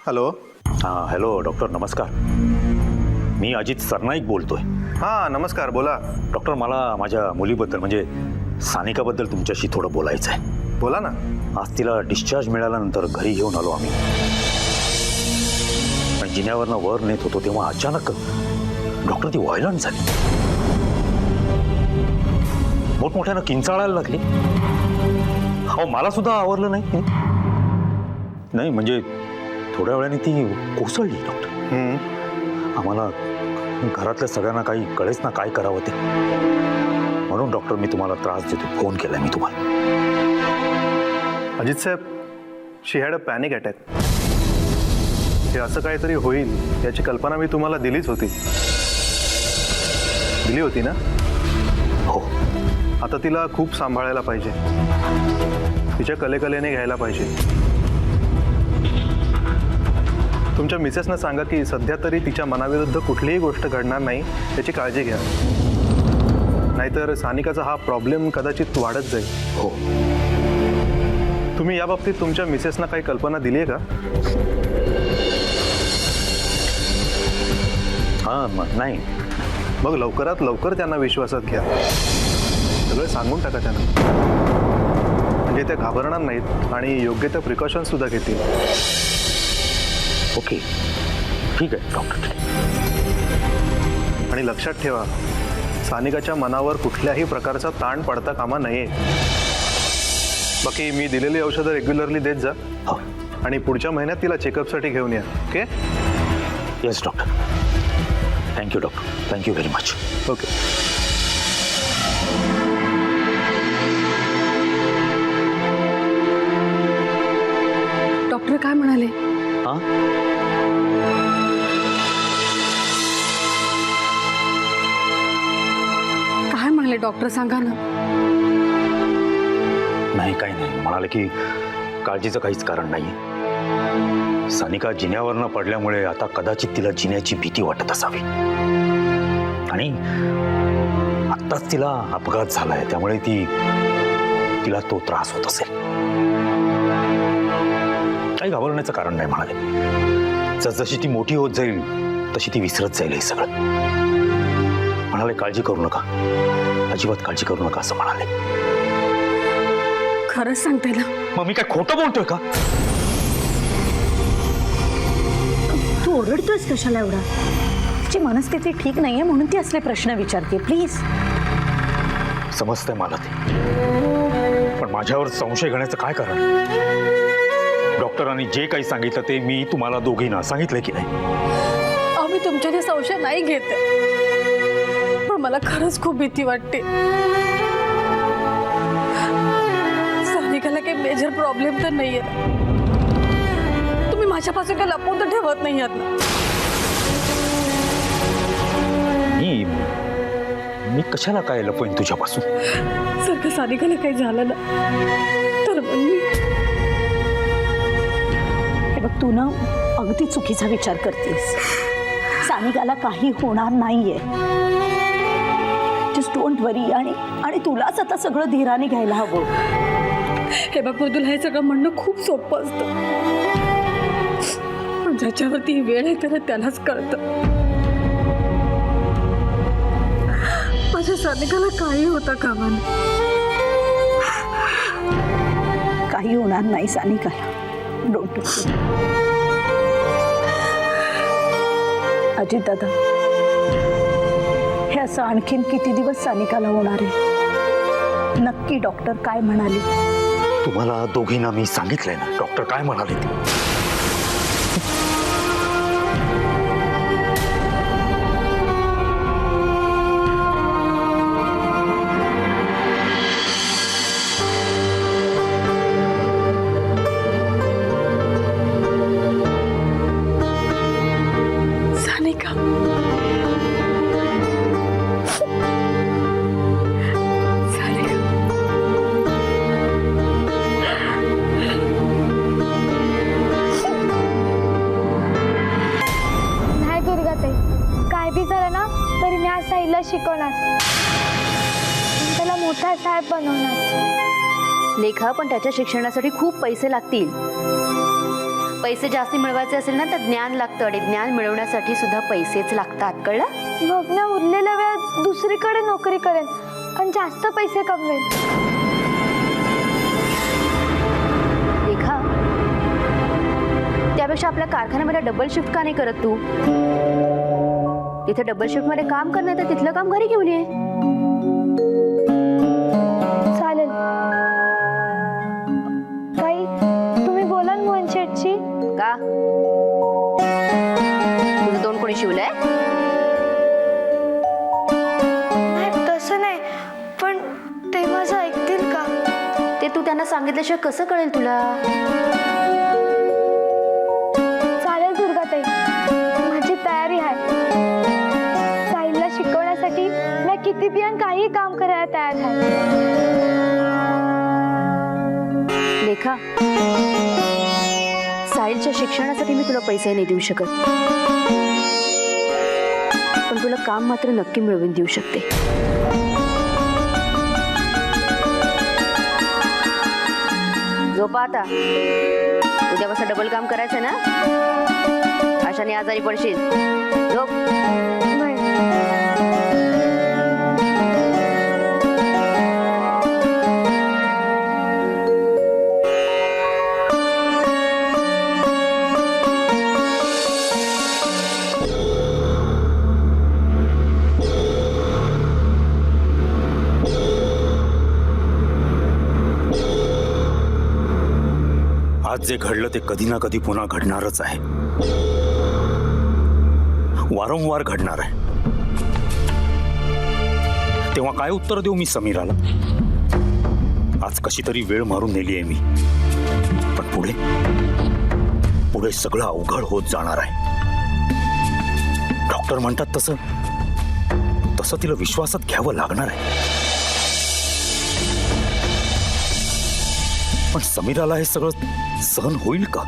Hello. हां hello doctor, नमस्कार. मी अजित सरनाईक बोलतोय. हां नमस्कार, बोला. डॉक्टर, मला माझ्या मुलीबद्दल म्हणजे सानिकाबद्दल तुमच्याशी थोडं बोलायचं आहे. बोला ना. आज तिला डिस्चार्ज मिळाल्यानंतर घरी घेऊन आलो आम्ही. पण जिन्यावरनं वर नेत होतो तेव्हा अचानक डॉक्टर ती व्हायलंट झाली. मोठमोठ्यानं किंचाळायला लागली. हो, मला सुद्धा आवरलं नाही म्हणजे थोड्या वेळाने ती कोसळली डॉक्टर. आम्हाला घरातल्या सगळ्यांना काही कळेच ना काय करावं ते. म्हणून डॉक्टर मी तुम्हाला त्रास देतो, फोन केलाय मी तुम्हाला. अजित साहेब, शी हॅड अ पॅनिक अटॅक. हे असं काहीतरी होईल याची कल्पना मी तुम्हाला दिली होती ना? हो. आता तिला खूप सांभाळायला पाहिजे, तिच्या कलेने घ्यायला पाहिजे. तुमच्या मिसेसना सांगा की सध्या तरी तिच्या मनाविरुद्ध कुठलीही गोष्ट घडणार नाही याची काळजी घ्या, नाहीतर सानिकाचा हा प्रॉब्लेम कदाचित वाढत जाईल. हो. तुम्ही या बाबतीत तुमच्या मिसेसना काही कल्पना दिली आहे का? हां नाही. मग लवकरात लवकर त्यांना विश्वासात घ्या, सगळं सांगून टाका त्यांना, म्हणजे ते घाबरणार नाहीत आणि योग्य त्या प्रिकॉशन्स सुद्धा घेतील. ओके, ठीक आहे डॉक्टर. आणि लक्षात ठेवा, सानिकाच्या मनावर कुठल्याही प्रकारचा ताण पडता कामा नये. बाकी मी दिलेली औषधं रेग्युलरली देत जा. हो. आणि पुढच्या महिन्यात तिला चेकअपसाठी घेऊन या. Okay? Yes doctor. Thank you doctor, thank you very much. Okay. Doctor काय म्हणाले? हां, काय म्हणाले डॉक्टर, सांगा ना. नाही काही नाही. म्हणाले की काळजीचं काहीच कारण नाही. सानिका जिन्यावरनं पडल्यामुळे आता कदाचित तिला जिन्याची भीती वाटत असावी आणि आत्ताच तिला अपघात झालाय, त्यामुळे तिला तो त्रास होत असेल. काही घाबरण्याचं कारण नाही म्हणाले. जसजशी ती मोठी होत जाईल तशी ती विसरत जाईल हे सगळं. म्हणाले काळजी करू नका, अजिबात काळजी करू नका असं म्हणाले. खरंच सांगते ना? मग मी काय खोटं बोलतोय का? तू ओरडतोयस कशाला एवढा? तिची मनस्थिती ठीक नाहीये म्हणून ती असले प्रश्न विचारते. प्लीज. समजतंय मला ते, पण माझ्यावर संशय घेण्याचं काय कारण? डॉक्टरांनी जे काही सांगितलं ते मी तुम्हाला दोघींना सांगितलं की नाही? आम्ही तुमच्याने संशय नाही घेत, पण मला खरंच खूप भीती वाटते. सानिकाला काही मेजर प्रॉब्लेम तर नाहीये ना? तुम्ही माझ्यापासून काही लपवून तर ठेवत नाही आहात ना? मी कशाला काय लपवीन तुझ्यापासून? जर का सानिकाला काही झालं ना तर मी... हे बघ, तू ना अगदी चुकीचा विचार करतेस. सानिकाला काही होणार नाहीये. जस्ट डोंट वरी. आणि तुलाच आता सगळं धीराने घ्यायला हवं. हे बघ मृदुला, हे सगळं म्हणणं खूप सोपं असतं, पण ज्याच्यावरती वेळ आहे त्याला त्यालाच कळतं. माझ्या सानिकाला काही होता कामा नये. काही होणार नाही सानिकाला. डोंट वरी. अजित दादा, हे असं आणखीन किती दिवस सानिकाला होणार आहे? नक्की डॉक्टर काय म्हणाले? तुम्हाला दोघींना मी सांगितलंय ना डॉक्टर काय म्हणाले ते. सानिका, काय बी झालं ना तरी मी आज साईला शिकवणार, त्याला मोठा साहेब बनवणार. लेखा, पण त्याच्या शिक्षणासाठी खूप पैसे लागतील. पैसे जास्त मिळवायचे असेल ना तर ज्ञान लागतं आणि ज्ञान मिळवण्यासाठी सुद्धा पैसेच लागतात, कळलं? मग ना उरलेल्या वेळात दुसरीकडे नोकरी करेन आणि जास्त पैसे कमवेन. रेखा, त्यापेक्षा आपल्या कारखान्यामध्ये डबल शिफ्ट का नाही करत तू? तिथे डबल शिफ्ट मध्ये काम करणार तर तिथलं काम घरी घेऊन ये. चालेल. ताई, तुम्ही बोलाल मोहन शेठची? का तुझं तोंड कोणी शिवलंय? नाही, तसं नाही, पण ते माझं ऐकतील का? ते तू त्यांना सांगितल्याशिवाय कसं कळेल तुला? चालेल दुर्गाताई, माझी तयारी आहे. साहिलला शिकवण्यासाठी मी किती बियाण काही काम करायला तयार आहे. लेखा, साहिलच्या शिक्षणासाठी मी तुला पैसे नाही देऊ शकत, पण तुला काम मात्र नक्की मिळवून देऊ शकते. झोपा आता. उद्यापासून डबल काम करायचं ना, अशाने आजारी पडशील. झोप. नाही. आज जे घडलं ते कधी ना कधी पुन्हा घडणारच आहे, वारंवार घडणार आहे. तेव्हा काय उत्तर देऊ मी समीराला? आज कशी तरी वेळ मारून नेली आहे मी, पण पुढे पुढे सगळं अवघड होत जाणार आहे. डॉक्टर म्हणतात तसं तसं तिला विश्वासात घ्यावं लागणार आहे. पण समीराला हे सगळं सहन होईल का?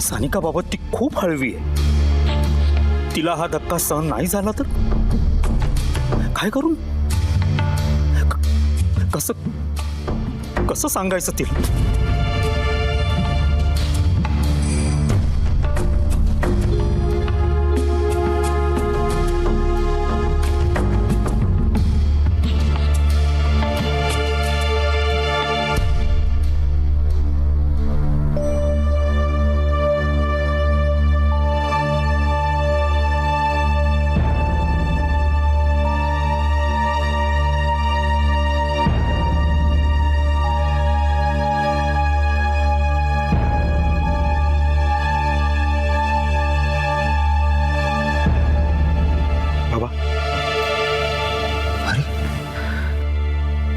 सानिकाबाबत ती खूप हळवी आहे. तिला हा धक्का सहन नाही झाला तर काय करून कसं कसं सांगायचं तिला?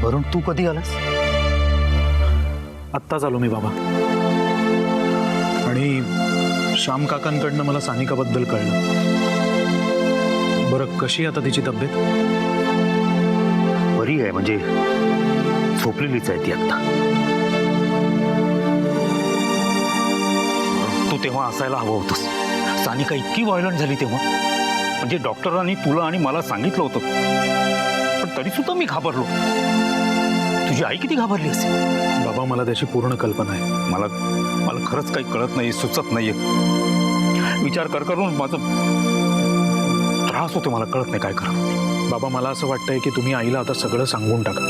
वरुण, तू कधी आलास? आत्ताच आलो मी बाबा. आणि श्याम काकांकडनं मला सानिकाबद्दल कळलं. बरं, कशी आता तिची तब्येत? बरी आहे, म्हणजे झोपलेलीच आहे ती आता. तू तेव्हा असायला हवं होतंस. सानिका इतकी व्हायलंट झाली तेव्हा, म्हणजे डॉक्टरांनी तुला आणि मला सांगितलं होतं, पण तरी सुद्धा मी घाबरलो. तुझी आई किती घाबरली असेल? बाबा, मला त्याची पूर्ण कल्पना आहे. मला खरंच काही कळत नाही, सुचत नाहीये. विचार करून माझं त्रास होतो, मला कळत नाही काय करा. बाबा, मला असं वाटतंय की तुम्ही आईला आता सगळं सांगून टाका,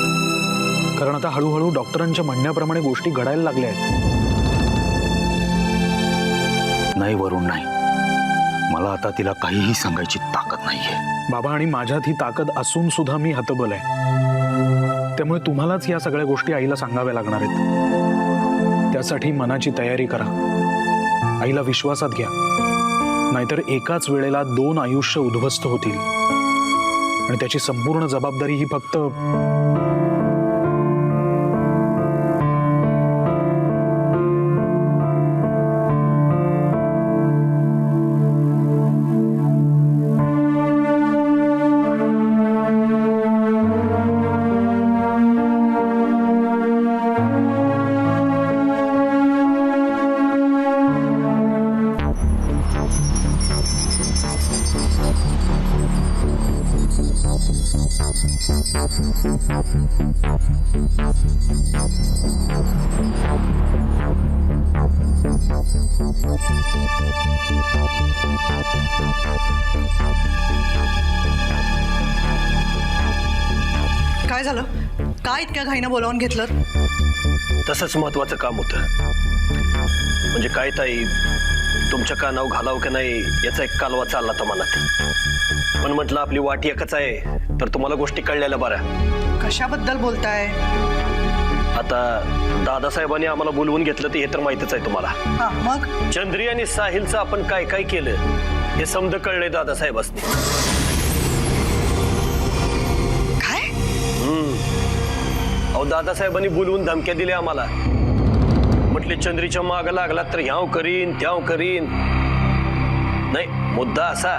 कारण आता हळूहळू डॉक्टरांच्या म्हणण्याप्रमाणे गोष्टी घडायला लागल्या आहेत. नाही वरुण, नाही. मला आता तिला काहीही सांगायची ताकद नाहीये. बाबा, आणि माझ्यात ही ताकद असून सुद्धा मी हतबल आहे. त्यामुळे तुम्हालाच या सगळ्या गोष्टी आईला सांगाव्या लागणार आहेत. त्यासाठी मनाची तयारी करा. आईला विश्वासात घ्या, नाहीतर एकाच वेळेला 2 आयुष्य उद्ध्वस्त होतील आणि त्याची संपूर्ण जबाबदारी ही फक्त काय झालं? काय इतक्या घाईनं बोलावून घेतलं? तसंच महत्वाचं काम होतं. म्हणजे काय ताई, तुमच्या कानावर घालावं का नाही याचा एक कालवा चालला तर मनात. पण म्हटलं आपली वाट एकच आहे तर तुम्हाला गोष्टी कळलेल्या बऱ्या. कशाबद्दल बोलताय? आता दादासाहेबांनी आम्हाला बोलवून घेतलं ते हे तर माहितच आहे तुम्हाला. हा, मग चंद्री आणि साहिलचं आपण काय काय केलं हे समज कळलंय दादासाहेबांनी. काय? अहो दादासाहेबांनी बोलवून धमक्या दिल्या आम्हाला. म्हटले चंद्रीच्या माग लागला तर ह्याव करीन त्याव करीन. नाही, मुद्दा असा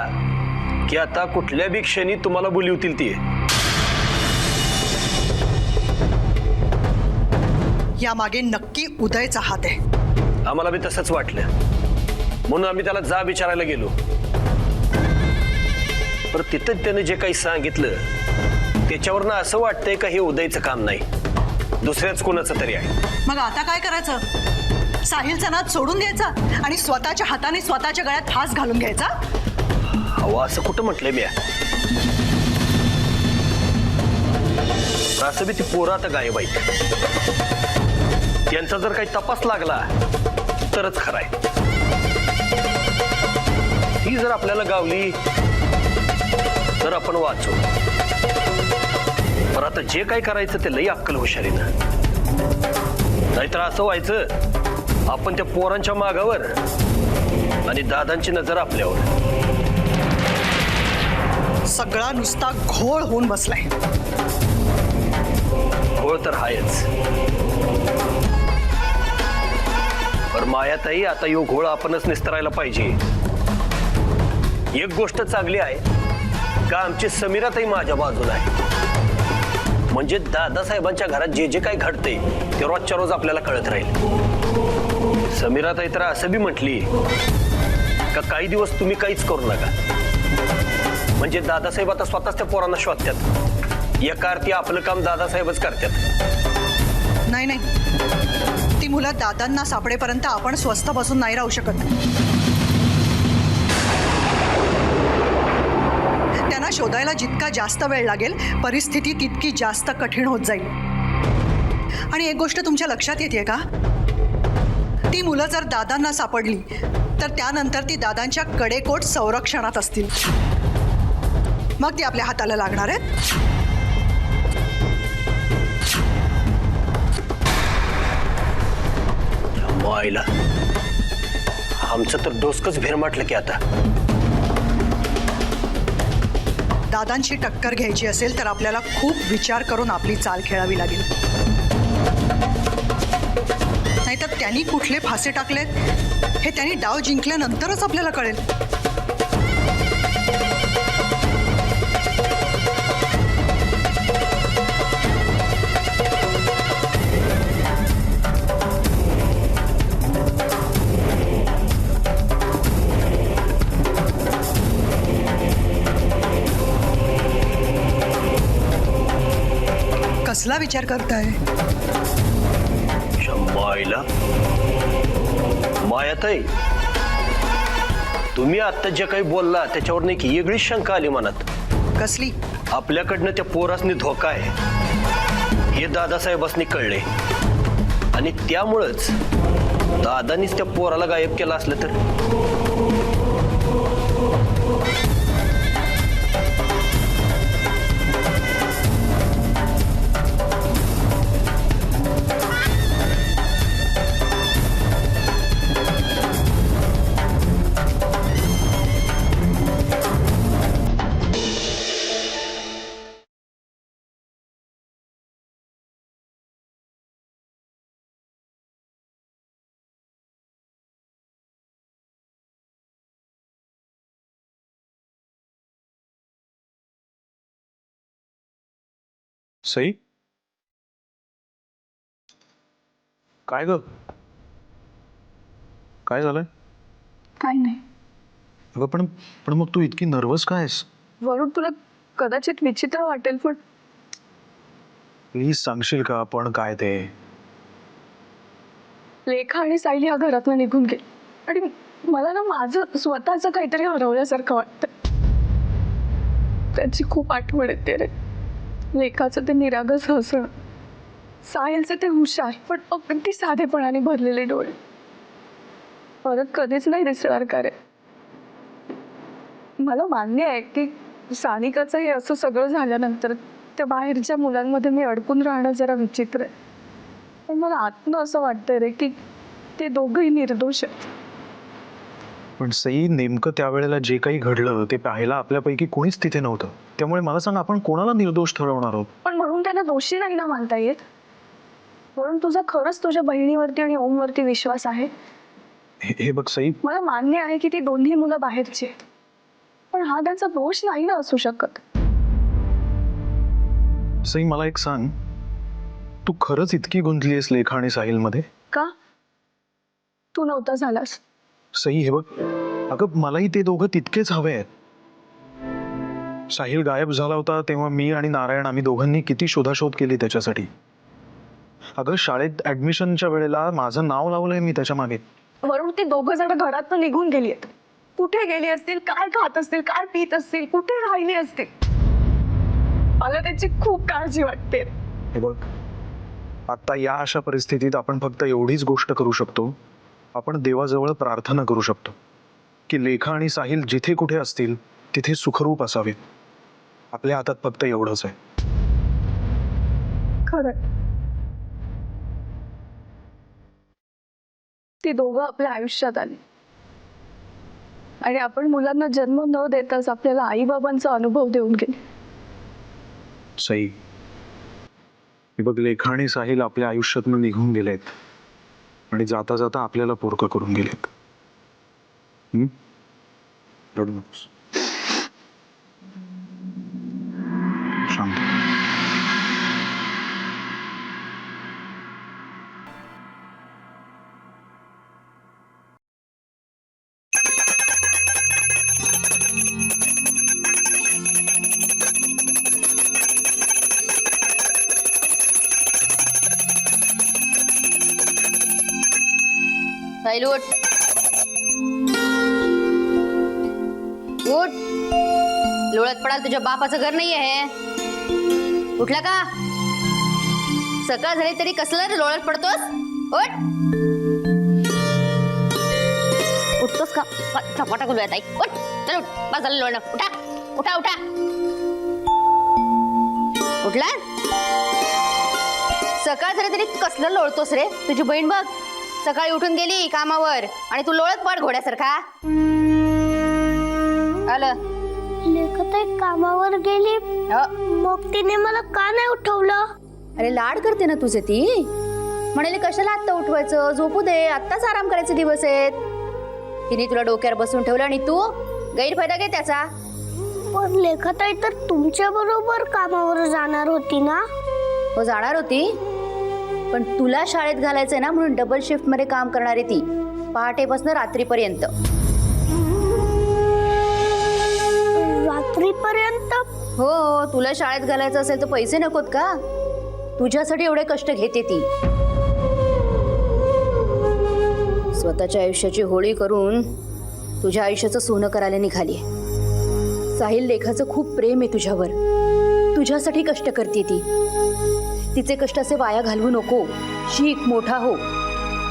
की आता कुठल्या बी क्षणी तुम्हाला बोलवतील ती. या मागे नक्की उदयचा हात आहे. आम्हाला बी तसंच वाटलं म्हणून आम्ही त्याला जा विचारायला गेलो. पण तिथं त्याने जे काही सांगितलं त्याच्यावरनं असं वाटतंय का हे उदयचं काम नाही, दुसऱ्याच कोणाचं तरी आहे. मग आता काय करायचं? साहिलचा नाद सोडून द्यायचा आणि स्वतःच्या हाताने स्वतःच्या गळ्यात फास घालून घ्यायचा? अहो असं कुठं म्हटलंय मी? असं बी ती पोरं आता गायब आहेत. त्यांचा जर काही तपास लागला तरच खराय. ती जर आपल्याला गावली तर आपण वाचू. पण आता जे काय करायचं ते लई अक्कल हुशारीनं. नाहीतर असं व्हायचं आपण त्या पोरांच्या मागावर आणि दादांची नजर आपल्यावर. सगळा नुसता घोळ होऊन बसलाय. घोळ तर आहेच. पण मायाताई, आता यो घोळ आपणच निस्तरायला पाहिजे. एक गोष्ट चांगली आहे का आमची समीराताई माझ्या बाजूला आहे. म्हणजे दादासाहेबांच्या घरात जे जे काही घडते ते रोजच्या रोज आपल्याला कळत राहील. समीराताई तर असं बी म्हटली का काही दिवस तुम्ही काहीच करू नका. म्हणजे दादासाहेब आता स्वतःच त्या पोरांना शोधतात. एका अर्थी आपलं काम दादासाहेबच करतात. नाही नाही, ती मुलं दादांना सापडेपर्यंत आपण स्वस्थ बसून नाही राहू शकत. त्यांना शोधायला जितका जास्त वेळ लागेल परिस्थिती तितकी जास्त कठीण होत जाईल. आणि एक गोष्ट तुमच्या लक्षात येते का? ती मुलं जर दादांना सापडली तर त्यानंतर ती दादांच्या कडेकोट संरक्षणात असतील. मग ती आपल्या हाताला लागणार आहेत. मायला आमचं तर डोसकच भेरमाटलं की आता. दादांची टक्कर घ्यायची असेल तर आपल्याला खूप विचार करून आपली चाल खेळावी लागेल. नाहीतर त्यांनी कुठले फासे टाकलेत हे त्यांनी डाव जिंकल्यानंतरच आपल्याला कळेल. कसला विचार करताय? मायला मायाताई, तुम्ही आता जे काही बोलला त्याच्यावर एक वेगळीच शंका आली मनात. कसली? आपल्याकडनं त्या पोरासनी धोका आहे हे दादासाहेबांनी कळले आणि त्यामुळंच दादानीच त्या पोराला गायब केलं असलं तर. सई, काय ग? काय झालंय? काय नाही. अगं पण पण मग तू इतकी नर्वस काय आहेस? वरून तुला कदाचित विचित्र वाटेल पण प्लीज सांगशील का पण काय ते? लेखा आणि सायली ह्या घरातनं निघून गेली आणि मला ना माझं स्वतःचं काहीतरी हरवल्यासारखं वाटतं. त्याची खूप आठवण येते रे. लेखाचं ते निरागस हसणं, सायलचं ते हुशार पण अगदी साधेपणाने भरलेले डोळे परत कधीच नाही दिसणार का रे. मला मान्य आहे की सानिकाचं हे असं सगळं झाल्यानंतर त्या बाहेरच्या मुलांमध्ये मी अडकून राहणं जरा विचित्र आहे. पण मला आतनं असं वाटतंय रे की ते दोघंही निर्दोष आहेत. पण सई, नेमकं त्यावेळेला जे काही घडलं ते पाहायला आपल्यापैकी कोणीच तिथे नव्हतं. त्यामुळे मला सांग, आपण कोणाला निर्दोष ठरवणार आहोत? पण म्हणून त्यांना दोषी नाही ना मानता येत. म्हणून तुझा खरंच तुझ्या बहिणीवरती आणि ओमवरती विश्वास आहे. हे बघ सई, मला मान्य आहे की ती दोन्ही मुलं बाहेरची आहेत, पण हा त्यांचा दोष नाही ना असू शकत. सई मला एक सांग, तू खरंच इतकी गुंतलीयस लेखा आणि साहिलमध्ये? का तू नव्हता झालास? सई हे बघ, अगं मलाही ते दोघं तितकेच हवे आहेत. साहिल गायब झाला होता तेव्हा मी आणि नारायण आम्ही दोघांनी किती शोधाशोध केली त्याच्यासाठी. अगं शाळेत ऍडमिशनच्या वेळेला माझं नाव लावलंय मी त्याच्या मागे. वरून ती दोघं जण घरातनं निघून गेली आहेत. कुठे गेली असतील, काय खात असतील, काय पित असतील, कुठे राहिली असतील, मला त्याची खूप काळजी वाटते. हे बघ, आता या अशा परिस्थितीत आपण फक्त एवढीच गोष्ट करू शकतो, आपण देवाजवळ प्रार्थना करू शकतो की लेखा आणि साहिल जिथे कुठे असतील तिथे सुखरूप असावेत. आपल्या हातात फक्त एवढंच आहे. खरं ती दोघं आपल्या आयुष्यात आली आणि आपण मुलांना जन्म न देताच आपल्याला आईबाबांचा अनुभव देऊन गेले. सई, हे बघ, लेखा आणि साहिल आपल्या आयुष्यातून निघून गेलेत आणि जाता जाता आपल्याला पोरकं करून गेलेत. रडू नकोस. शांत. साहिल उठ उठ. लोळत पडाल, तुझ्या बापाचं घर नाहीये हे. उठला का? सकाळ झाली तरी कसलं लोळत पडतोस? उठ. उठतोस का? झपाटा बोलूया ताई. उठ, चल उठ. बस झालं लोळणं. उठा उठा उठा. उठला? सकाळ झाली तरी कसलं लोळतोस रे? तुझी बहीण बघ सकाळी उठून गेली कामावर आणि तू लोळत पड घोड्यासारखा. आलं लेखताई कामावर गेली, हो. मग तिने मला का नाही उठवलं? अरे लाड करते ना तुझे ती. म्हणाले कशाला आत्ता उठवायचं, झोपू दे, आत्ताच आराम करायचे दिवस आहेत. तिने तुला डोक्यावर बसून ठेवलं आणि तू गैरफायदा घे त्याचा. पण लेखताई तर तुमच्या बरोबर कामावर जाणार होती ना? हो जाणार होती, पण तुला शाळेत घालायचंय ना म्हणून डबल शिफ्ट मध्ये काम करणारी ती, पहाटेपासून रात्रीपर्यंत. रात्रीपर्यंत? हो, तुला शाळेत घालायचं असेल तर पैसे नकोत का? तुझ्यासाठी एवढे कष्ट घेते ती. स्वतःच्या आयुष्याची होळी करून तुझ्या आयुष्याचं सोनं करायला निघाली. साहिल लेखाचं खूप प्रेम आहे तुझ्यावर, तुझ्यासाठी कष्ट करते ती. तिचे कष्ट असे वाया घालवू नको. शिक, मोठा हो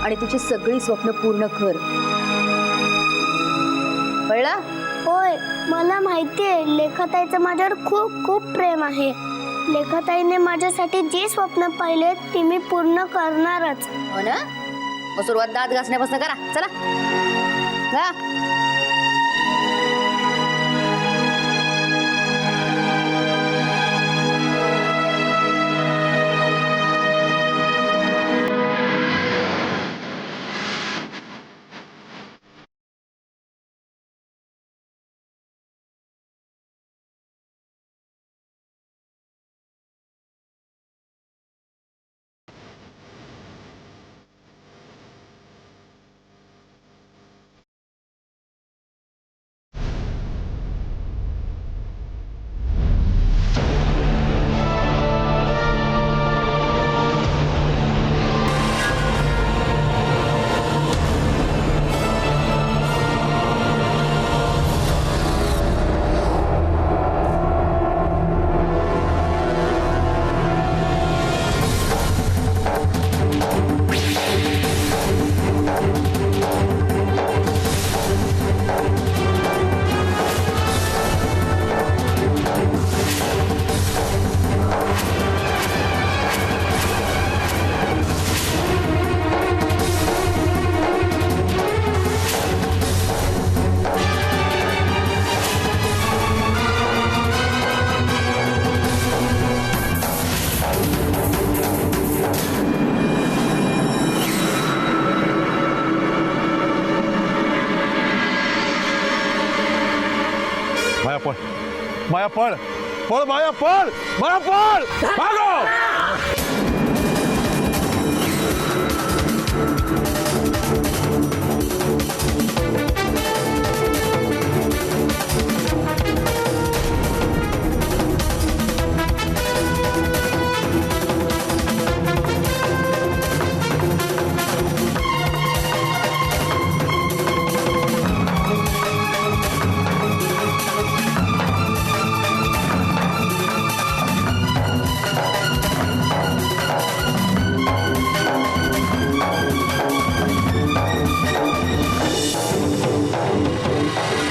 आणि तिची सगळी स्वप्न पूर्ण कर. कळला? होय, मला माहितीये लेखताईचं माझ्यावर खूप खूप प्रेम आहे. लेखताईने माझ्यासाठी जे स्वप्न पाहिले ते मी पूर्ण करणारच. हो ना? मग सुरुवात दात घासण्यापासून करा. चला जा. माया पळ, माया पळ, पळ माया पळ, माया पळ, भागो.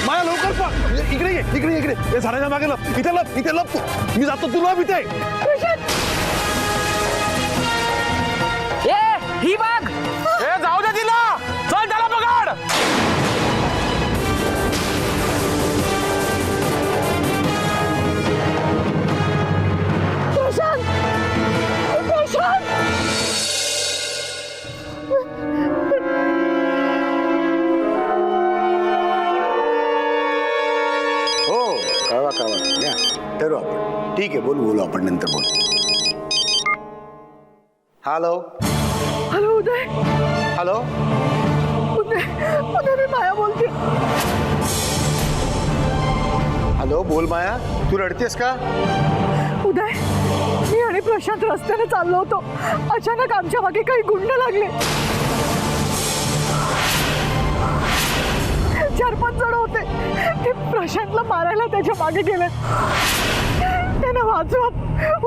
माया लवकर पळ, इकडे ये, इकडे ये, इकडे हे झाडाच्या मागे लप, इथे लप, इथे लप तू, मी जातो, तू लप इथे. ही बघ, जाऊ दे तिला, चल त्याला पकड. हो कळवा कळवा घ्या, ठरवू आपण. ठीक आहे, बोलू आपण नंतर बोलू. Hello hello Uday. हॅलो. उदय उदय मी माया बोलते. हॅलो, बोल माया, तू रडतेस का? उदय, मी आणि प्रशांत रस्त्याने चाललो होतो. अचानक आमच्या मागे काही गुंड लागले. 4-5 जण होते. ते प्रशांतला मारायला त्याच्या मागे गेले. त्यांना वाचवा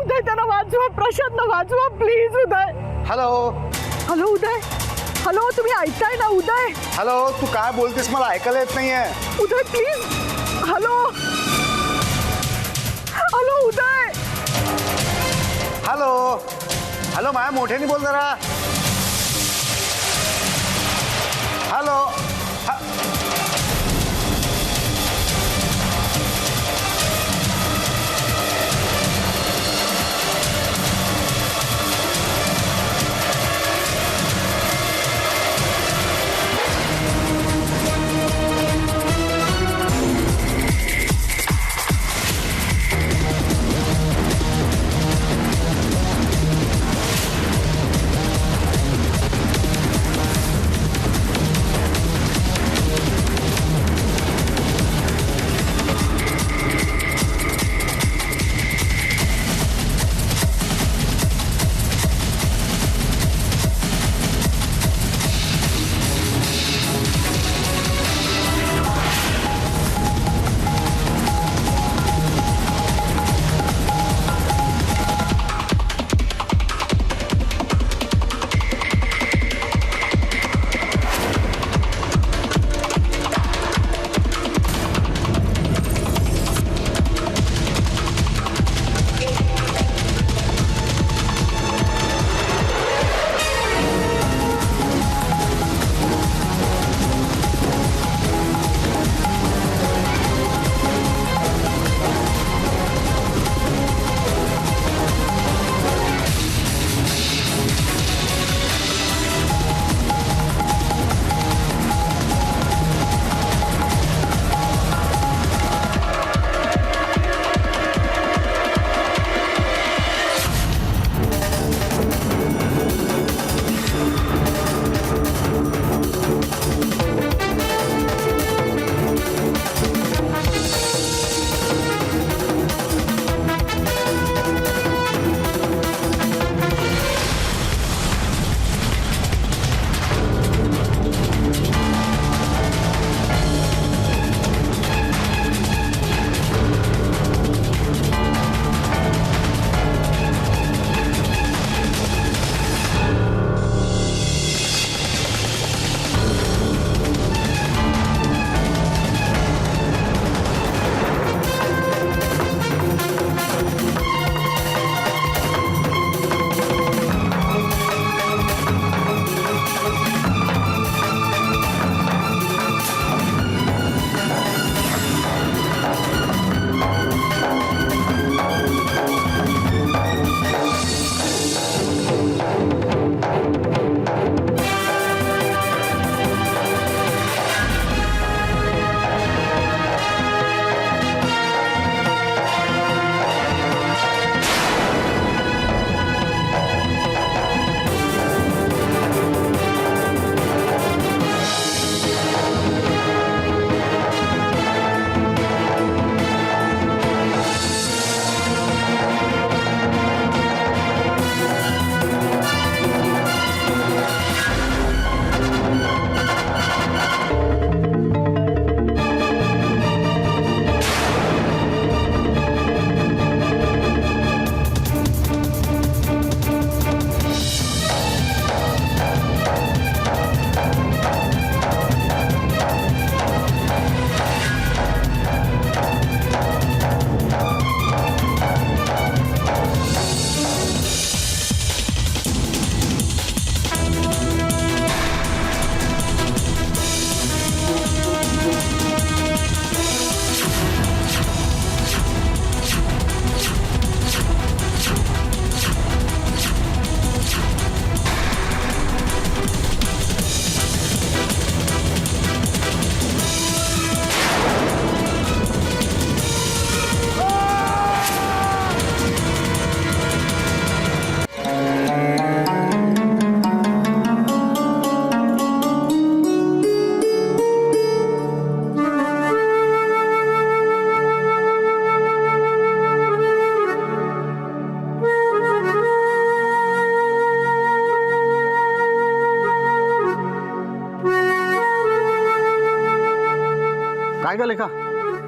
उदय, त्यांना वाचवा, प्रशांतला वाचवा please Uday. Hello. Hello Uday. Hello, तुम्ही ऐकताय ना उदय? हॅलो, तू काय बोलतेस मला ऐकायला येत नाहीये. Uday please. Hello hello Uday. Hello. Hello Maya, मोठ्याने बोल जरा. हॅलो.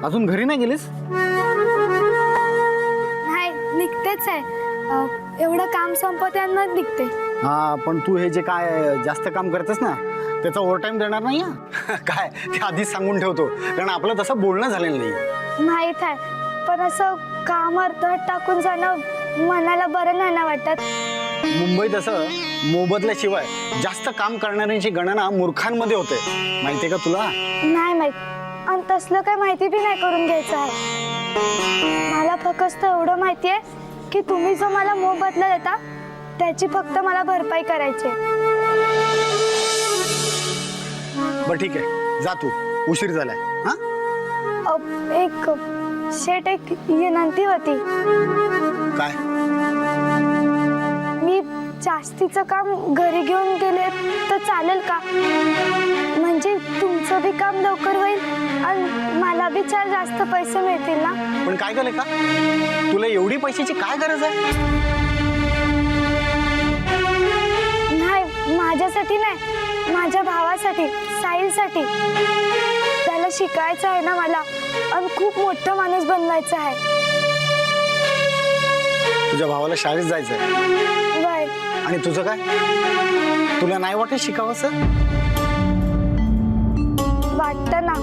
अजून घरी नाही गेलीस? नाही, निघतेच आहे. एवढं काम संपवते मग निघते. हा, पण तू हे जे काय जास्त काम करतेस ना त्याचा ओव्हर टाइम देणार नाही हा? काय ते आधीच सांगून ठेवतो, कारण आपलं तसं बोलणं झालेलं नाही. माहीत आहे, पण असं काम अर्धवट टाकून जाणं मनाला बरं नाही ना वाटत. मुंबईत असं मोबदल्याशिवाय जास्त काम करणाऱ्यांची गणना मूर्खांमध्ये होते, माहितीये का तुला? नाही माहित, आणि तसलं काय माहिती बी नाही करून घ्यायचं आहे. मला फक्त एवढं माहिती आहे की तुम्ही जो मला मोबदला देता त्याची फक्त मला भरपाई करायची आहे. बरं ठीक आहे, जा तू, उशीर झालाय. हा, एक शेट, एक विनंती होती. काय? मी जास्तीचं काम घरी घेऊन गेले तर चालेल का? म्हणजे तुमचं बी काम लवकर होईल आणि मला बी 4 जास्त पैसे मिळतील ना. पण काय केलं का? तुला एवढी पैशाची काय गरज आहे? नाही, माझ्यासाठी नाही, माझ्या भावासाठी, साहिलसाठी. त्याला शिकायचं आहे ना मला, आणि खूप मोठं माणूस बनवायचं आहे. तुझ्या भावाला शाळेत जायचंय वय आणि तुझं काय? तुला नाही वाटत शिकावंसं? वाटतं ना,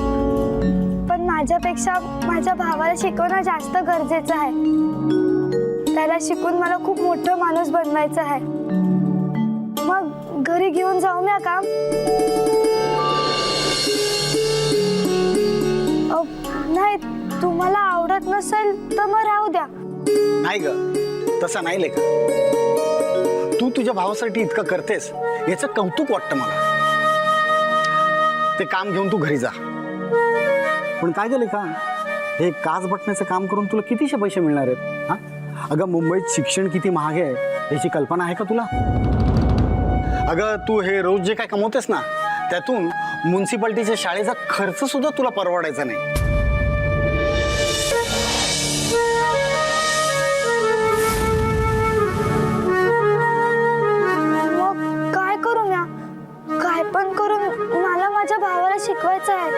पण माझ्यापेक्षा माझ्या भावाला शिकवणं जास्त गरजेचं आहे. त्याला शिकून मला खूप मोठं माणूस बनवायचं आहे. मग घरी घेऊन जाऊ ना काम? नाही, तुम्हाला आवडत नसेल तर मग राहू द्या. नाही ग, तसं नाही लेका. तू तुझ्या भावासाठी इतकं करतेस याचं कौतुक वाटतं मला. ते काम घेऊन तू घरी जा. पण काय झालं का, हे काच बटण्याचं काम करून तुला कितीशे पैसे मिळणार आहेत? हा, अगं मुंबईत शिक्षण किती महाग आहे याची कल्पना आहे का तुला? अगं तू हे रोज जे काय कमवतेस ना त्यातून म्युन्सिपाल्टीच्या शाळेचा खर्च सुद्धा तुला परवडायचा नाही. मग काय करू ना? काय पण करून मला माझ्या भावाला शिकवायचं आहे.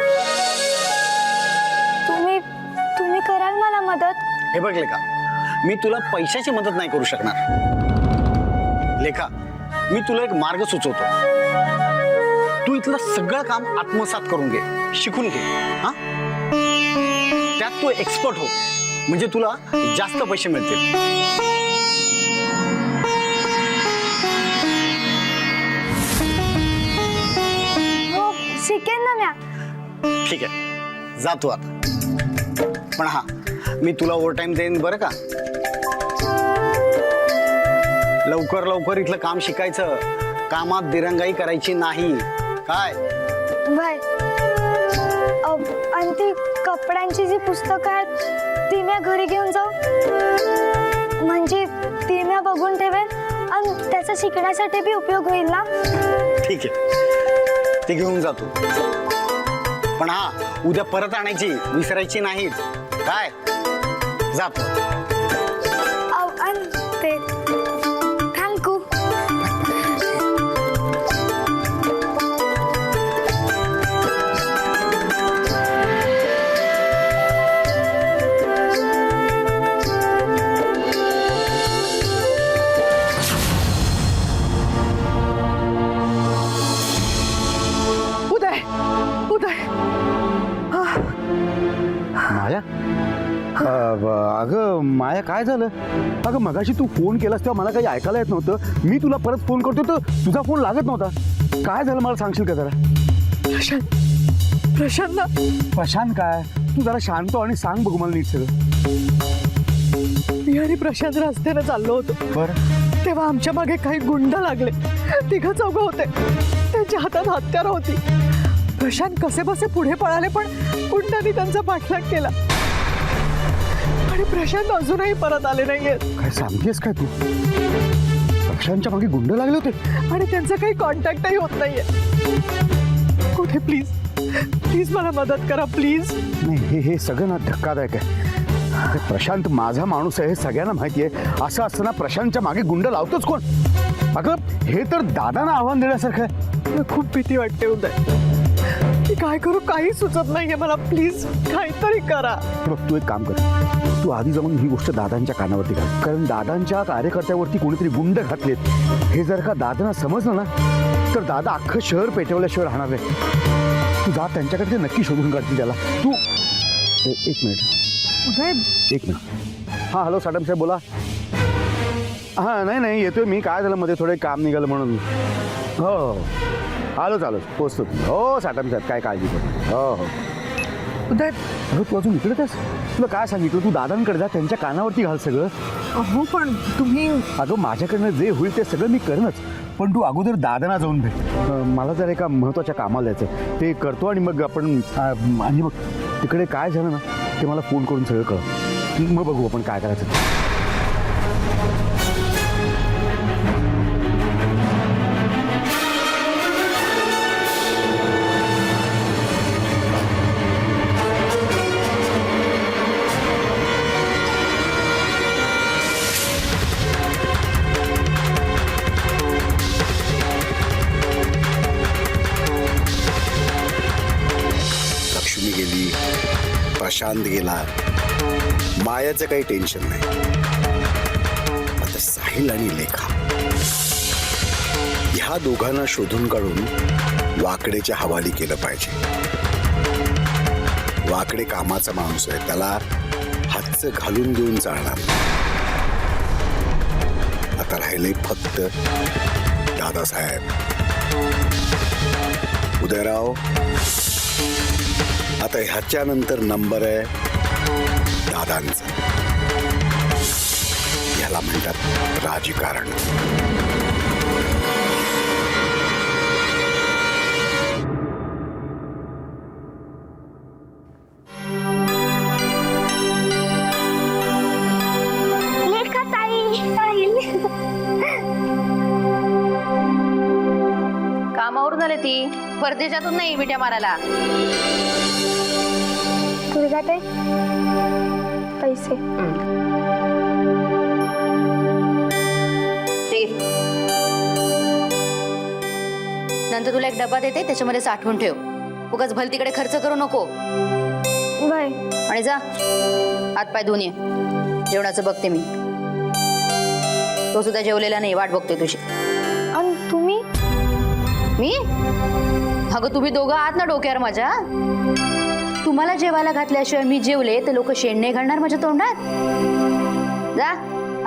तुम्ही कराल मला मदत? हे बघ लेखा, मी तुला पैशाची मदत नाही करू शकणार. लेखा, मी तुला एक मार्ग सुचवतो. तू इथलं सगळं काम आत्मसात करून घे, शिकून घे. हा, त्यात तू एक्सपर्ट हो, म्हणजे तुला जास्त पैसे मिळतील. हो, शिकेन ना म्या. ठीक आहे, जा तू आता. पण हा, मी तुला ओव्हर टाइम देईन बरं का. लवकर लवकर इथलं काम शिकायचं, कामात दिरंगाई करायची नाही. काय? बाय. आणि ती कपड्यांची जी पुस्तकं आहेत ती मी घरी घेऊन जाऊ, म्हणजे ती मी बघून ठेवेन आणि त्याचा शिकण्यासाठी बी उपयोग होईल ना. ठीक आहे, ते घेऊन जातो. पण हा, उद्या परत आणायची विसरायची नाही. काय? जातो. आणि ते थँक्यू. माया, अगं माया, काय झालं? अगं मगाशी तू फोन केलास तेव्हा मला काही ऐकायला येत नव्हतं. मी तुला परत फोन करतो तर तुझा फोन लागत नव्हता. काय झालं मला सांगशील का जरा? प्रशांत ना. प्रशांत काय? तू जरा शांत आणि सांग बघू मला नीट सगळं. मी आणि प्रशांत रस्त्याने चाललो होतो. बरं. तेव्हा आमच्या मागे काही गुंड लागले. 3-4 होते. त्यांच्या हातात हत्यार होती. प्रशांत कसे बसे पुढे पळाले, पण गुंडांनी त्यांचा पाठलाग केला आणि प्रशांत अजूनही परत आले नाहीये. काय सांगतेस काय तू? प्रशांतच्या मागे गुंड लागले होते आणि त्यांचा काही कॉन्टॅक्टही होत नाहीये. कुठे? प्लीज प्लीज मला मदत करा, प्लीज. नाही, हे सगळं ना धक्कादायक आहे. प्रशांत माझा माणूस आहे हे सगळ्यांना माहिती आहे. असं असताना प्रशांतच्या मागे गुंड लावतोच कोण? अगं हे तर दादांना आव्हान देण्यासारखं आहे. मला खूप भीती वाटते उदय. मी काय करू काही सुचत नाहीये मला. प्लीज काहीतरी करा. बघ तू एक काम कर, तू आधी जाऊन ही गोष्ट दादांच्या कानावरती घाल, कारण दादांच्या कार्यकर्त्यावरती कोणीतरी गुंड घातलेत. हे जर का दादांना समजलं ना तर दादा अख्खं शहर पेटवल्याशिवाय राहणार नाही. तू जा त्यांच्याकडे, ते नक्की शोधून काढतील त्याला. तू एक मिनिट, एक मिनिट. हां हॅलो साटम साहेब बोला. हां नाही येतोय मी. काय झालं मध्ये थोडं काम निघालं म्हणून. हो आलो चालू पोचतो. हो साटम साहेब काय काळजी करू. हो उदय अगं तू अजून इकडेच आहेस. तुला काय सांगितलं, तू दादांकडे जा, त्यांच्या कानावरती घाल सगळं. हो पण तुम्ही अगं माझ्याकडनं जे होईल ते सगळं मी करणंच, पण तू अगोदर दादांना जाऊन भेट. मला जर एका महत्त्वाच्या कामाला जायचं, ते करतो आणि मग आपण आणि मग तिकडे काय झालं ना ते मला फोन करून सगळं कळ. मग बघू आपण काय करायचं ते. लक्ष्मी गेली, प्रशांत गेला, मायाचं काही टेन्शन नाही. आता साहिल आणि लेखा ह्या दोघांना शोधून काढून वाकडेच्या हवाली केलं पाहिजे. वाकडे कामाचा माणूस आहे, त्याला हातचं घालून देऊन चालणार. आता राहिले फक्त दादासाहेब. उदयराव आता ह्याच्यानंतर नंबर आहे दादांचा. याला म्हणतात राजकारण. कामावरून आले ती, परदेशातून नाही मिठ्या मारायला. दुर्गाताई पैसे. नंतर तुला एक डबा देते, त्याच्यामध्ये साठवून ठेव. उगाच भलतीकडे खर्च करू नको. बाय. आणि जा हातपाय धुवून ये. जेवणाचं बघते मी. तो सुद्धा जेवलेला नाही, वाट बघतोय तुझी. आणि तुम्ही? मी? अगं तुम्ही दोघं आहात ना डोक्यावर माझ्या. तुम्हाला जेवायला घातल्याशिवाय मी जेवले तर लोक शेण नाही घालणार माझ्या तोंडात. जा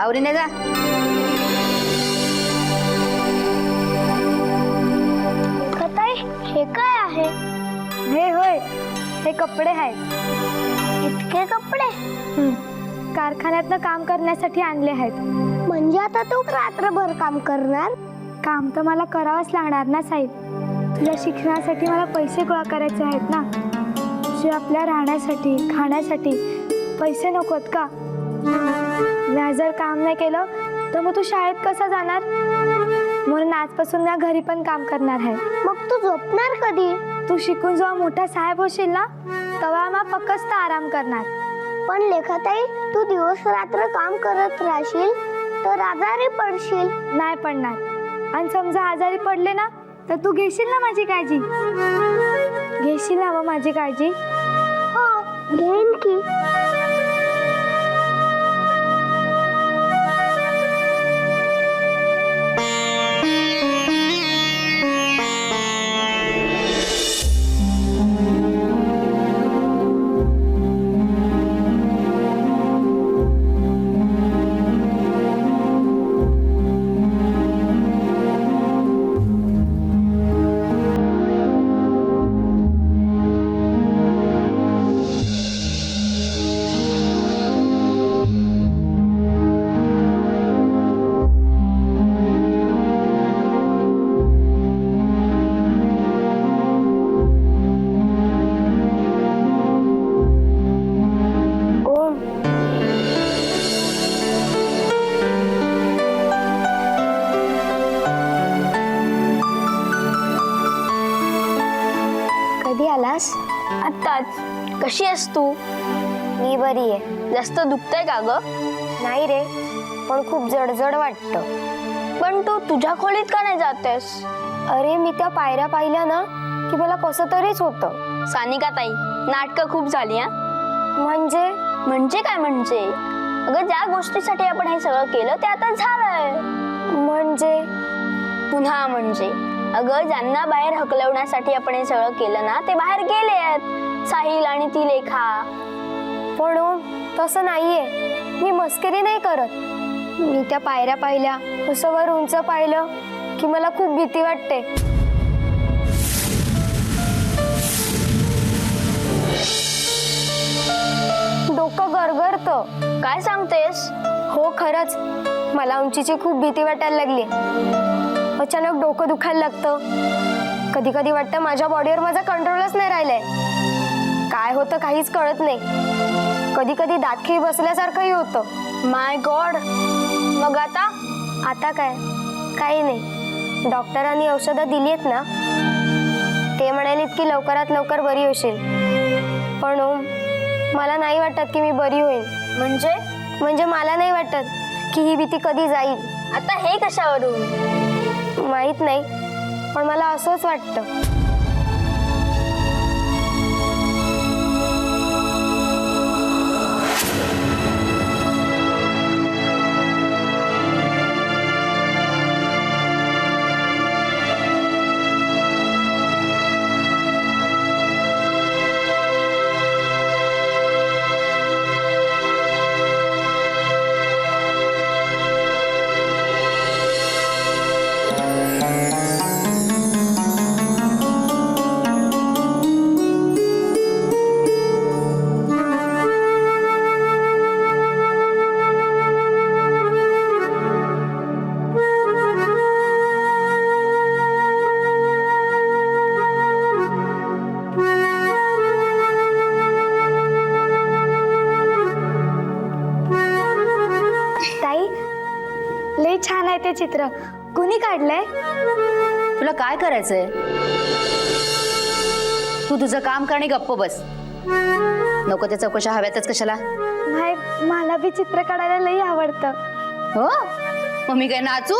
आवरीने जा. हे काय आहे? हे होय, हे कपडे आहेत. इतके कपडे? कारखान्यातनं काम करण्यासाठी आणले आहेत. म्हणजे आता तू रात्रभर काम करणार? काम तर मला करावंच लागणार ना साहेब. तुझ्या शिक्षणासाठी मला पैसे गोळा करायचे आहेत ना. तुझे आपल्या राहण्यासाठी खाण्यासाठी पैसे नकोत का? मी जर काम नाही केलं तर मग तू शाळेत कसा जाणार? म्हणून आजपासून मी घरी पण काम करणार आहे. मग तू झोपणार कधी? तू शिकून जेव्हा मोठा साहेब होशील ना तेव्हा मग फक्त आराम करणार. पण लेखाताई तू दिवस रात्र काम करत राहशील तर आजारी पडशील. नाही पडणार. आणि समजा आजारी पडले ना तर तू घेशील ना माझी काळजी? घेशील ना मग माझी काळजी? हो घेईन की. आत्ताच. कशी आहेस तू? मी बरी आहे. जास्त दुखतंय का ग? नाही रे, पण खूप जडजड वाटतं. पण तू तुझ्या खोलीत का नाही जातेस? अरे मी त्या पायऱ्या पाहिल्या ना की की मला कसं तरीच होतं. सानिका ताई, नाटकं खूप झाली हा. म्हणजे काय म्हणजे? अगं ज्या गोष्टीसाठी आपण हे सगळं केलं ते आता झालंय. म्हणजे पुन्हा म्हणजे अगं ज्यांना बाहेर हकलवण्यासाठी आपण हे सगळं केलं ना ते बाहेर गेले आहेत, साहिल आणि ती लेखा. पण तसं नाहीये, मी मस्करी नाही करत. मी त्या पायऱ्या पाहिल्या, असं वर उंच पाहिलं की मला खूप भीती वाटते. डोकं गरगरतं. काय सांगतेस? हो खरंच, मला उंचीची खूप भीती वाटायला लागली. अचानक डोकं दुखायला लागतं. कधी कधी वाटतं माझ्या बॉडीवर माझा कंट्रोलच नाही राहिलाय. काय होतं काहीच कळत नाही. कधी कधी दातखिळी बसल्यासारखंही होतं. माय गॉड. मग आता काही नाही. डॉक्टरांनी औषधं दिली आहेत ना, ते म्हणाले की लवकरात लवकर बरी होशील. पण मला नाही वाटत की मी बरी होईल. म्हणजे मला नाही वाटत की ही भीती कधी जाईल. आता हे कशावरून? माहित नाही, पण मला असंच वाटतं. लई छान आहे ते चित्र. कुणी काढलंय? तुला काय करायचंय? तू तुझं काम करणे गप्प बस. नको त्या चौकशा हव्यातच कशाला? नाही, मला बी चित्र काढायला लई आवडतं. हो, मग मी काय नाचू?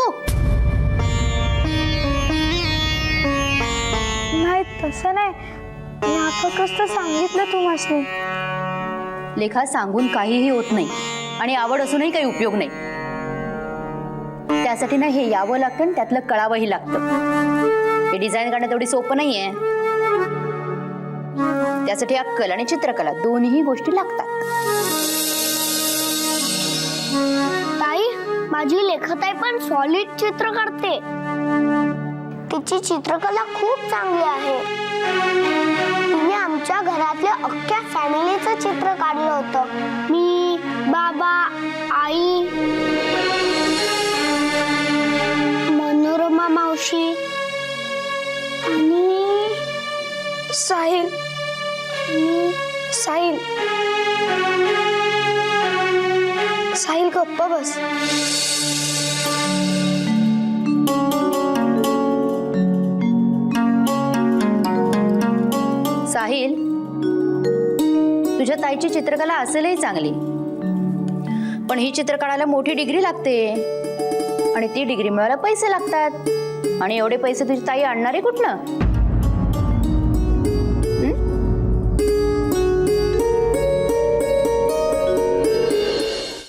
नाही तसं नाही, मी फक्त सांगितलं तुम्हाला. लेखा, सांगून काहीही होत नाही आणि आवड असूनही काही उपयोग नाही. त्यासाठी ना हे यावं लागतं आणि त्यातलं कळावंही लागतं. हे डिझाईन करणं तेवढी सोपं नाहीये. त्यासाठी अक्कल आणि चित्रकला दोन्ही गोष्टी लागतात. ताई, माझी लेखताई पण सॉलिड चित्र काढते. तिची चित्रकला खूप चांगली आहे. तिने आमच्या घरातल्या अख्ख्या फॅमिलीचं चित्र काढलं होतं. मी, बाबा, आई, मनोरमा मावशी आणि साहिल. साहिल गप्प बस. साहिल, तुझ्या ताईची चित्रकला असेलही चांगली, पण ही चित्र काढायला मोठी डिग्री लागते आणि ती डिग्री मिळवायला पैसे लागतात. आणि एवढे पैसे तुझी ताई आणणार आहे कुठनं?